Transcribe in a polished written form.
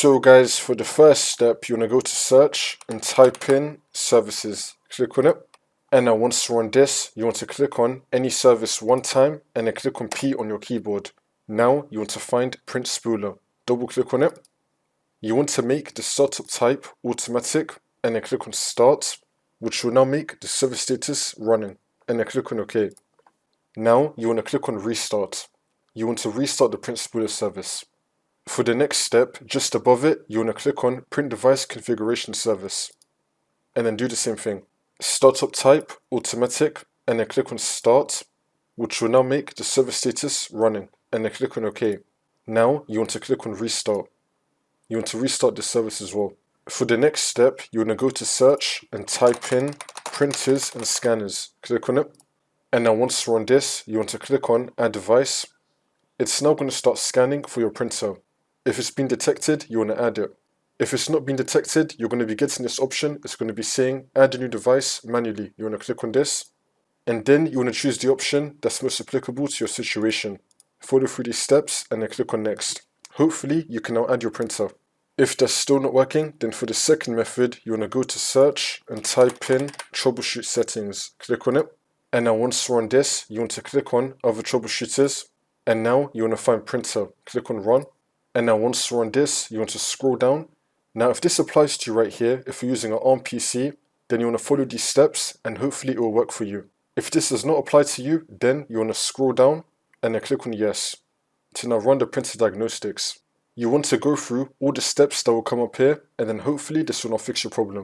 So guys, for the first step, you want to go to search and type in services. Click on it. And now once you're on this, you want to click on any service one time and then click on P on your keyboard. Now you want to find print spooler. Double click on it. You want to make the startup type automatic and then click on start, which will now make the service status running, and then click on OK. Now you want to click on restart. You want to restart the print spooler service. For the next step, just above it, you want to click on print device configuration service and then do the same thing. Startup type automatic and then click on start, which will now make the service status running, and then click on OK. Now you want to click on restart. You want to restart the service as well. For the next step, you want to go to search and type in printers and scanners. Click on it. And now once you're on this, you want to click on add device. It's now going to start scanning for your printer. If it's been detected, you want to add it. If it's not been detected, you're going to be getting this option. It's going to be saying add a new device manually. You want to click on this. And then you want to choose the option that's most applicable to your situation. Follow through these steps and then click on next. Hopefully you can now add your printer. If that's still not working, then for the second method, you want to go to search and type in troubleshoot settings. Click on it. And now once you're on this, you want to click on other troubleshooters. And now you want to find printer. Click on run. And now once you're on this, you want to scroll down. Now if this applies to you right here, if you're using an ARM PC, then you want to follow these steps and hopefully it will work for you. If this does not apply to you, then you want to scroll down and then click on yes to now run the printer diagnostics. You want to go through all the steps that will come up here, and then hopefully this will now fix your problem.